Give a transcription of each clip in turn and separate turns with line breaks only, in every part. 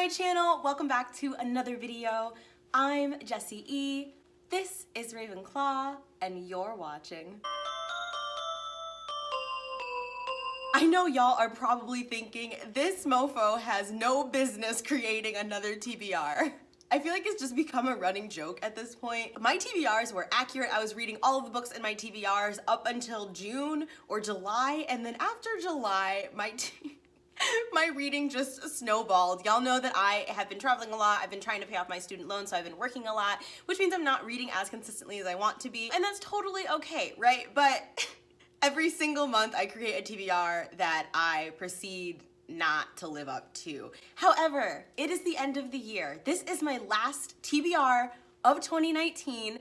my channel, welcome back to another video. I'm Jessie E, this is Ravenclaw, and you're watching. I know y'all are probably thinking, this mofo has no business creating another TBR. I feel like it's just become a running joke at this point. My TBRs were accurate. I was reading all of the books in my TBRs up until June or July, and then after July, my reading just snowballed. Y'all know that I have been traveling a lot. I've been trying to pay off my student loan, so I've been working a lot, which means I'm not reading as consistently as I want to be, and that's totally okay, right? But every single month I create a TBR that I proceed not to live up to. However, it is the end of the year. This is my last TBR of 2019,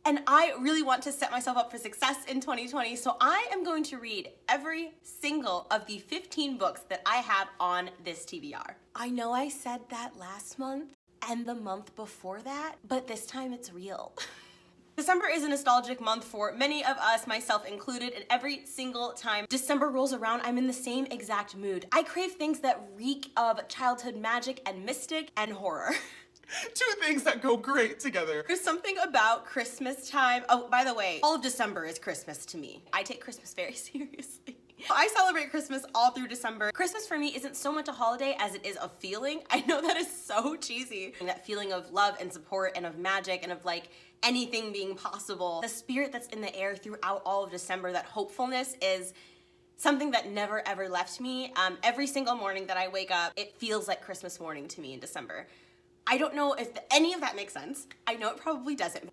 and I really want to set myself up for success in 2020, so I am going to read every single of the 15 books that I have on this TBR. I know I said that last month and the month before that, but this time it's real. December is a nostalgic month for many of us, myself included, and every single time December rolls around, I'm in the same exact mood. I crave things that reek of childhood magic and mystic and horror.
Two things that go great together.
There's something about Christmas time. Oh, by the way, all of December is Christmas to me. I take Christmas very seriously. I celebrate Christmas all through December. Christmas for me isn't so much a holiday as it is a feeling. I know that is so cheesy. And that feeling of love and support and of magic and of like anything being possible. The spirit that's in the air throughout all of December, that hopefulness is something that never ever left me. Every single morning that I wake up, it feels like Christmas morning to me in December. I don't know if any of that makes sense. I know it probably doesn't.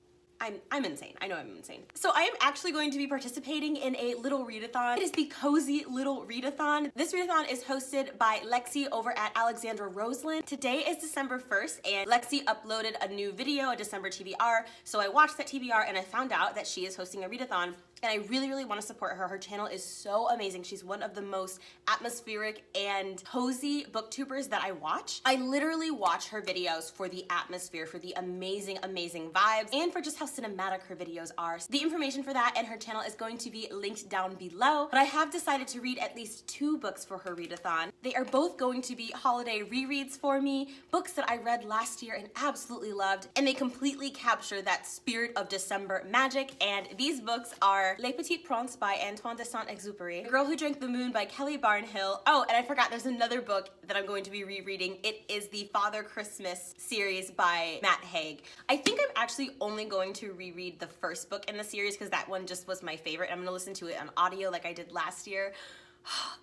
I'm insane. I know I'm insane. So I am actually going to be participating in a little readathon. It is the Cozy Little Readathon. This readathon is hosted by Lexi over at Alexandra Roseland. Today is December 1st, and Lexi uploaded a new video, a December TBR. So I watched that TBR and I found out that she is hosting a readathon. And I really, really want to support her. Her channel is so amazing. She's one of the most atmospheric and cozy booktubers that I watch. I literally watch her videos for the atmosphere, for the amazing, amazing vibes, and for just how cinematic her videos are. So the information for that and her channel is going to be linked down below. But I have decided to read at least 2 books for her readathon. They are both going to be holiday rereads for me, books that I read last year and absolutely loved, and they completely capture that spirit of December magic. And these books are Les Petites Princes by Antoine de Saint-Exupéry, The Girl Who Drank the Moon by Kelly Barnhill. Oh, and I forgot, there's another book that I'm going to be rereading. It is the Father Christmas series by Matt Haig. I think I'm actually only going to reread the first book in the series because that one just was my favorite. I'm gonna listen to it on audio like I did last year.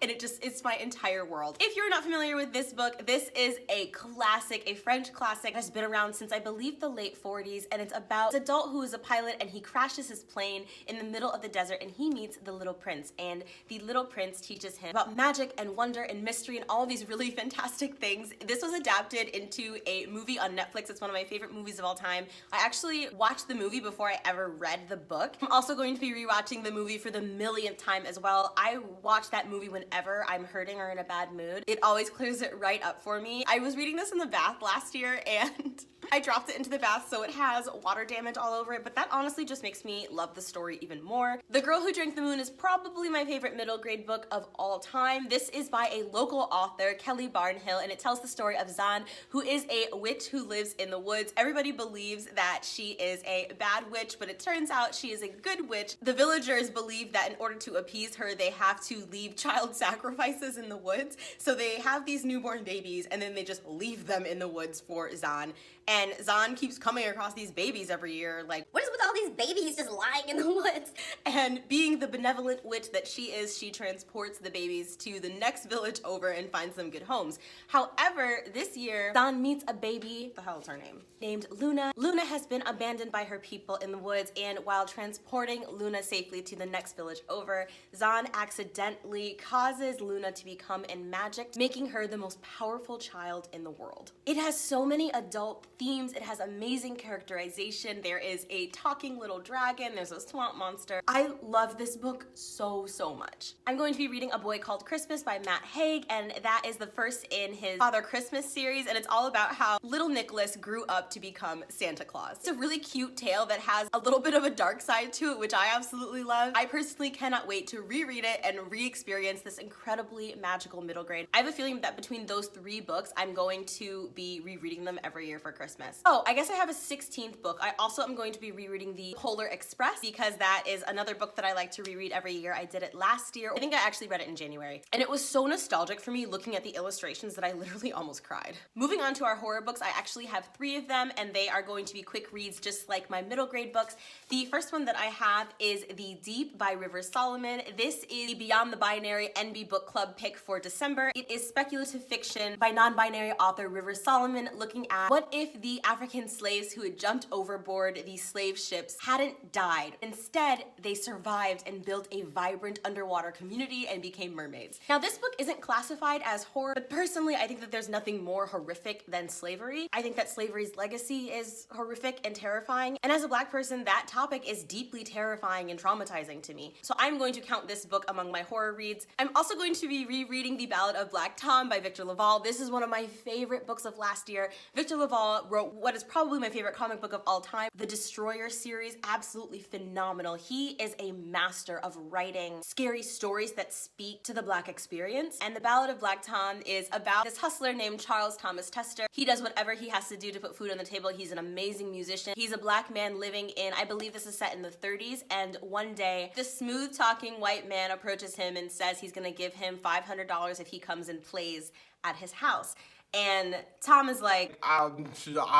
And it's my entire world. If you're not familiar with this book, this is a classic, a French classic. It has been around since I believe the late 40s, and it's about an adult who is a pilot and he crashes his plane in the middle of the desert and he meets the little prince, and the little prince teaches him about magic and wonder and mystery and all of these really fantastic things. This was adapted into a movie on Netflix. It's one of my favorite movies of all time. I actually watched the movie before I ever read the book. I'm also going to be rewatching the movie for the millionth time as well. I watched that movie whenever I'm hurting or in a bad mood. It always clears it right up for me. I was reading this in the bath last year and I dropped it into the bath, so it has water damage all over it, but that honestly just makes me love the story even more. The Girl Who Drank the Moon is probably my favorite middle grade book of all time. This is by a local author, Kelly Barnhill, and it tells the story of Zan, who is a witch who lives in the woods. Everybody believes that she is a bad witch, but it turns out she is a good witch. The villagers believe that in order to appease her, they have to leave child sacrifices in the woods. So they have these newborn babies and then they just leave them in the woods for Zan. And Zan keeps coming across these babies every year, like, what is with all these babies just lying in the woods? And being the benevolent witch that she is, she transports the babies to the next village over and finds them good homes. However, this year, Zan meets a baby, what the hell is her name? Named Luna. Luna has been abandoned by her people in the woods, and while transporting Luna safely to the next village over, Zan accidentally causes Luna to become enmagicked, making her the most powerful child in the world. It has so many adult themes. It has amazing characterization. There is a talk talking little dragon, there's a swamp monster. I love this book so much. I'm going to be reading A Boy Called Christmas by Matt Haig, and that is the first in his Father Christmas series, and it's all about how little Nicholas grew up to become Santa Claus. It's a really cute tale that has a little bit of a dark side to it, which I absolutely love. I personally cannot wait to reread it and re-experience this incredibly magical middle grade. I have a feeling that between those 3 books, I'm going to be rereading them every year for Christmas. Oh, I guess I have a 16th book. I also am going to be rereading The Polar Express because that is another book that I like to reread every year. I did it last year. I think I actually read it in January. And it was so nostalgic for me looking at the illustrations that I literally almost cried. Moving on to our horror books, I actually have 3 of them, and they are going to be quick reads just like my middle grade books. The first one that I have is The Deep by River Solomon. This is the Beyond the Binary NB Book Club pick for December. It is speculative fiction by non-binary author River Solomon, looking at what if the African slaves who had jumped overboard these slave ships hadn't died. Instead, they survived and built a vibrant underwater community and became mermaids. Now, this book isn't classified as horror, but personally, I think that there's nothing more horrific than slavery. I think that slavery's legacy is horrific and terrifying, and as a Black person, that topic is deeply terrifying and traumatizing to me. So I'm going to count this book among my horror reads. I'm also going to be rereading The Ballad of Black Tom by Victor LaValle. This is one of my favorite books of last year. Victor LaValle wrote what is probably my favorite comic book of all time, the Destroyer series. Absolutely phenomenal. He is a master of writing scary stories that speak to the Black experience. And The Ballad of Black Tom is about this hustler named Charles Thomas Tester. He does whatever he has to do to put food on the table. He's an amazing musician. He's a Black man living in, I believe this is set in the 30s, and one day this smooth talking white man approaches him and says he's gonna give him $500 if he comes and plays at his house. And Tom is like,
I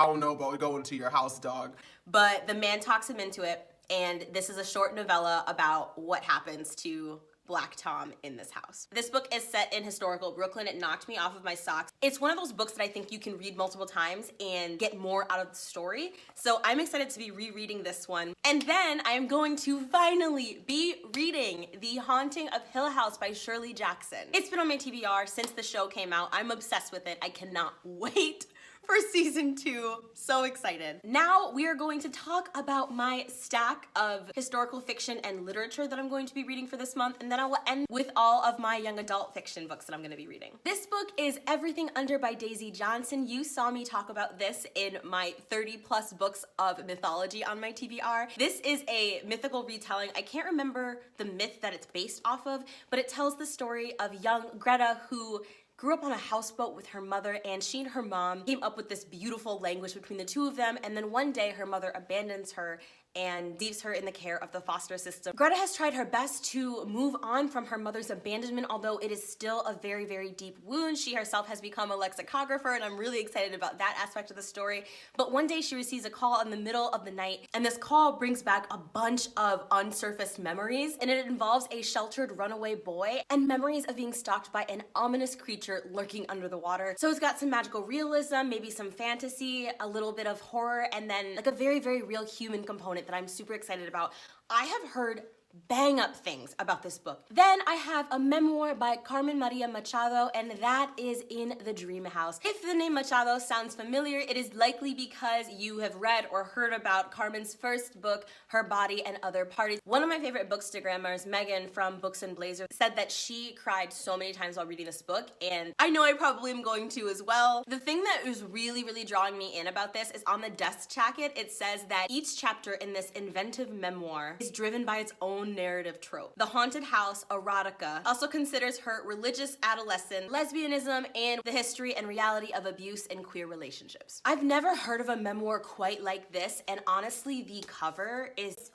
don't know about going to your house, dog.
But the man talks him into it, and this is a short novella about what happens to Black Tom in this house. This book is set in historical Brooklyn. It knocked me off of my socks. It's one of those books that I think you can read multiple times and get more out of the story. So I'm excited to be rereading this one. And then I am going to finally be reading The Haunting of Hill House by Shirley Jackson. It's been on my TBR since the show came out. I'm obsessed with it. I cannot wait for season 2. So excited. Now we are going to talk about my stack of historical fiction and literature that I'm going to be reading for this month, and then I will end with all of my young adult fiction books that I'm going to be reading. This book is Everything Under by Daisy Johnson. You saw me talk about this in my 30+ books of mythology on my TBR. This is a mythical retelling. I can't remember the myth that it's based off of, but it tells the story of young Greta, who grew up on a houseboat with her mother, and she and her mom came up with this beautiful language between the two of them, and then one day her mother abandons her and leaves her in the care of the foster system. Greta has tried her best to move on from her mother's abandonment, although it is still a very, very deep wound. She herself has become a lexicographer, and I'm really excited about that aspect of the story. But one day she receives a call in the middle of the night, and this call brings back a bunch of unsurfaced memories, and it involves a sheltered runaway boy and memories of being stalked by an ominous creature lurking under the water. So it's got some magical realism, maybe some fantasy, a little bit of horror, and then like a very, very real human component that I'm super excited about. I have heard bang up things about this book. Then I have a memoir by Carmen Maria Machado, and that is In the Dream House. If the name Machado sounds familiar, it is likely because you have read or heard about Carmen's first book, Her Body and Other Parties. One of my favorite bookstagrammers, Megan from Books and Blazers, said that she cried so many times while reading this book, and I know I probably am going to as well. The thing that is really, really drawing me in about this is on the desk jacket, it says that each chapter in this inventive memoir is driven by its own narrative trope. The haunted house, erotica, also considers her religious adolescent, lesbianism, and the history and reality of abuse in queer relationships. I've never heard of a memoir quite like this, and honestly, the cover is...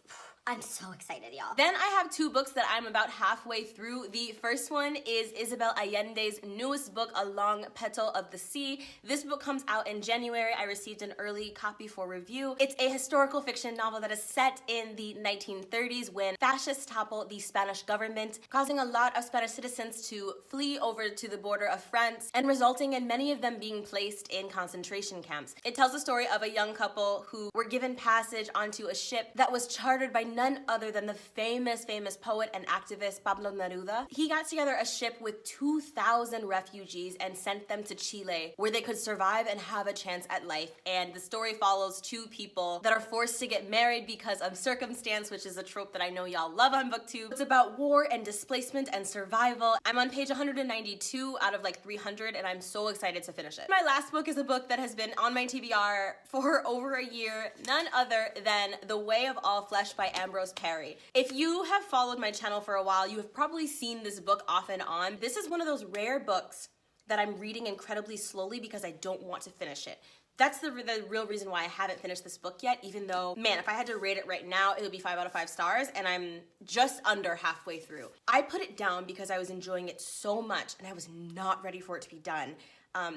I'm so excited, y'all.
Then I have 2 books that I'm about halfway through. The first one is Isabel Allende's newest book, A Long Petal of the Sea. This book comes out in January. I received an early copy for review. It's a historical fiction novel that is set in the 1930s when fascists toppled the Spanish government, causing a lot of Spanish citizens to flee over to the border of France and resulting in many of them being placed in concentration camps. It tells the story of a young couple who were given passage onto a ship that was chartered by none other than the famous poet and activist Pablo Neruda. He got together a ship with 2,000 refugees and sent them to Chile where they could survive and have a chance at life. And the story follows two people that are forced to get married because of circumstance, which is a trope that I know y'all love on BookTube. It's about war and displacement and survival. I'm on page 192 out of like 300 and I'm so excited to finish it. My last book is a book that has been on my TBR for over a year, none other than The Way of All Flesh by Ambrose Parry. If you have followed my channel for a while, you have probably seen this book off and on. This is one of those rare books that I'm reading incredibly slowly because I don't want to finish it. That's the real reason why I haven't finished this book yet, even though, man, if I had to rate it right now, it would be 5 out of 5 stars, and I'm just under halfway through. I put it down because I was enjoying it so much, and I was not ready for it to be done.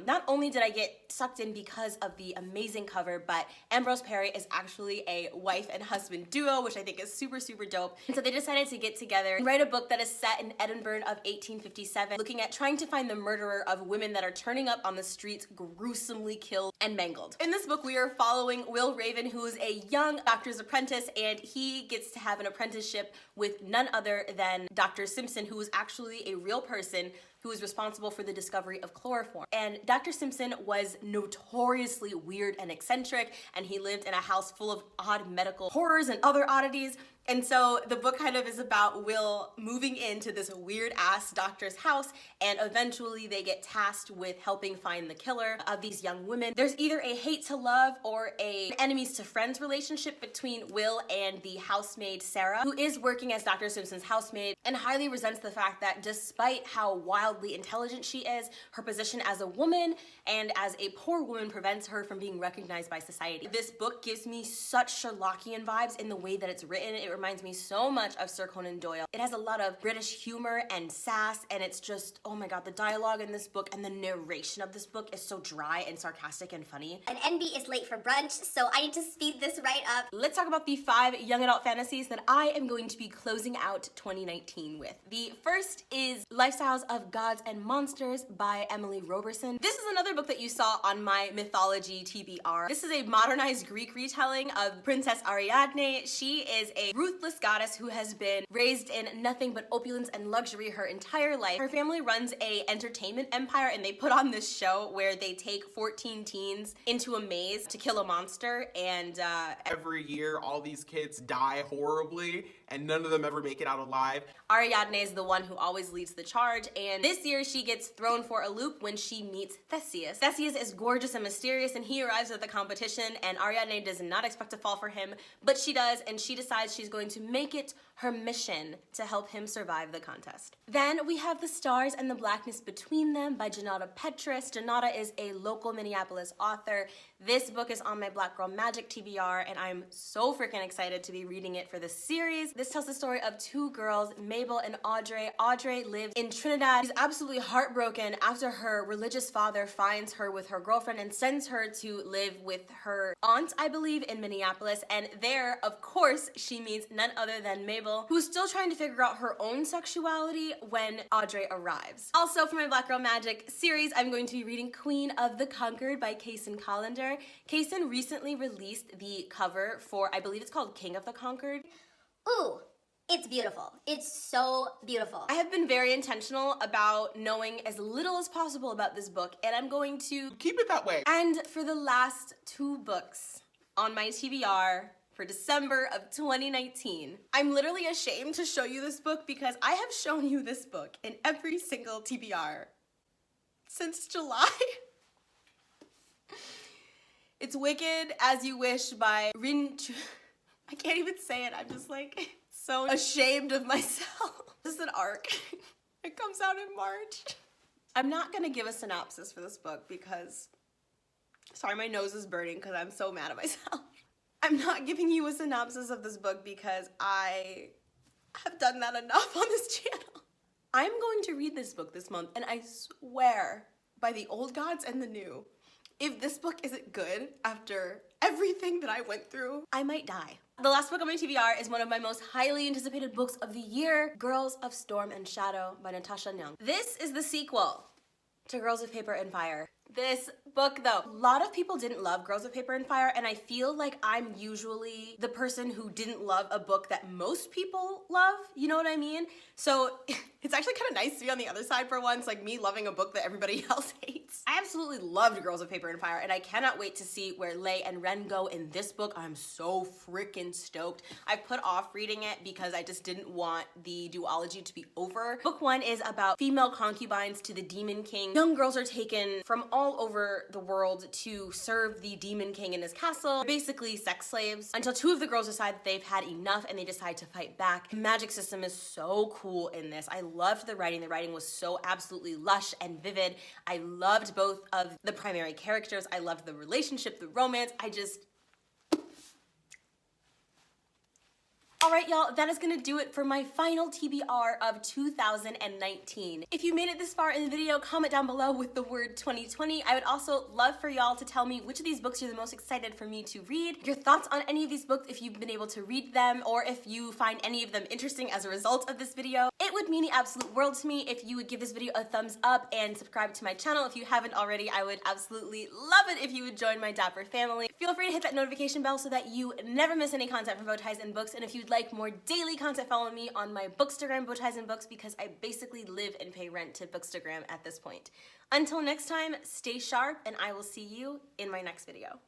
Not only did I get sucked in because of the amazing cover, but Ambrose Parry is actually a wife and husband duo, which I think is super, super dope. And so they decided to get together and write a book that is set in Edinburgh of 1857, looking at trying to find the murderer of women that are turning up on the streets, gruesomely killed and mangled. In this book, we are following Will Raven, who is a young doctor's apprentice, and he gets to have an apprenticeship with none other than Dr. Simpson, who is actually a real person who is responsible for the discovery of chloroform. And Dr. Simpson was notoriously weird and eccentric, and he lived in a house full of odd medical horrors and other oddities. And so the book kind of is about Will moving into this weird ass doctor's house, and eventually they get tasked with helping find the killer of these young women. There's either a hate to love or a enemies to friends relationship between Will and the housemaid Sarah, who is working as Dr. Simpson's housemaid and highly resents the fact that despite how wildly intelligent she is, her position as a woman and as a poor woman prevents her from being recognized by society. This book gives me such Sherlockian vibes in the way that it's written. It reminds me so much of Sir Conan Doyle. It has a lot of British humor and sass, and it's just, oh my god, the dialogue in this book and the narration of this book is so dry and sarcastic and funny.
And NB is late for brunch, so I need to speed this right up.
Let's talk about the 5 young adult fantasies that I am going to be closing out 2019 with. The first is Lifestyles of Gods and Monsters by Emily Roberson. This is another book that you saw on my mythology TBR. This is a modernized Greek retelling of Princess Ariadne. She is a ruthless goddess who has been raised in nothing but opulence and luxury her entire life. Her family runs a entertainment empire, and they put on this show where they take 14 teens into a maze to kill a monster, and
Every year, all these kids die horribly, and none of them ever make it out alive.
Ariadne is the one who always leads the charge, and this year she gets thrown for a loop when she meets Theseus. Theseus is gorgeous and mysterious, and he arrives at the competition, and Ariadne does not expect to fall for him, but she does, and she decides she's going to make it her mission to help him survive the contest. Then we have The Stars and the Blackness Between Them by Janata Petrus. Janata is a local Minneapolis author. This book is on my Black Girl Magic TBR, and I'm so freaking excited to be reading it for this series. This tells the story of 2 girls, Mabel and Audrey. Audrey lives in Trinidad. She's absolutely heartbroken after her religious father finds her with her girlfriend and sends her to live with her aunt, I believe, in Minneapolis. And there, of course, she meets none other than Mabel, who's still trying to figure out her own sexuality when Audrey arrives. Also, for my Black Girl Magic series, I'm going to be reading Queen of the Conquered by Kaysen Collender. Kaysen recently released the cover for, I believe it's called King of the Conquered.
Ooh, it's beautiful. It's so beautiful.
I have been very intentional about knowing as little as possible about this book, and I'm going to
Keep it that way.
And for the last 2 books on my TBR for December of 2019, I'm literally ashamed to show you this book because I have shown you this book in every single TBR since July. It's Wicked As You Wish by I can't even say it. I'm just like so ashamed of myself. This is an arc. It comes out in March. I'm not gonna give a synopsis for this book because, sorry, my nose is burning because I'm so mad at myself. I'm not giving you a synopsis of this book because I have done that enough on this channel. I'm going to read this book this month, and I swear by the old gods and the new, if this book isn't good after everything that I went through, I might die. The last book on my TBR is one of my most highly anticipated books of the year, Girls of Storm and Shadow by Natasha Nyong. This is the sequel to Girls of Paper and Fire. this book though. A lot of people didn't love Girls with Paper and Fire, and I feel like I'm usually the person who didn't love a book that most people love, you know what I mean? So it's actually kind of nice to be on the other side for once, like me loving a book that everybody else hates. I absolutely loved Girls with Paper and Fire, and I cannot wait to see where Lei and Ren go in this book. I'm so freaking stoked. I put off reading it because I just didn't want the duology to be over. Book 1 is about female concubines to the Demon King. Young girls are taken from all over the world to serve the Demon King in his castle. Basically sex slaves until 2 of the girls decide that they've had enough and they decide to fight back. The magic system is so cool in this. I loved the writing. The writing was so absolutely lush and vivid. I loved both of the primary characters. I loved the relationship, the romance. Alright y'all, that is gonna do it for my final TBR of 2019. If you made it this far in the video, comment down below with the word 2020. I would also love for y'all to tell me which of these books you're the most excited for me to read, your thoughts on any of these books if you've been able to read them, or if you find any of them interesting as a result of this video. It would mean the absolute world to me if you would give this video a thumbs up and subscribe to my channel. If you haven't already, I would absolutely love it if you would join my Dapper family. Feel free to hit that notification bell so that you never miss any content from Bowties and Books, and if you'd like more daily content, follow me on my Bookstagram, Bowties and Books, because I basically live and pay rent to Bookstagram at this point. Until next time, stay sharp, and I will see you in my next video.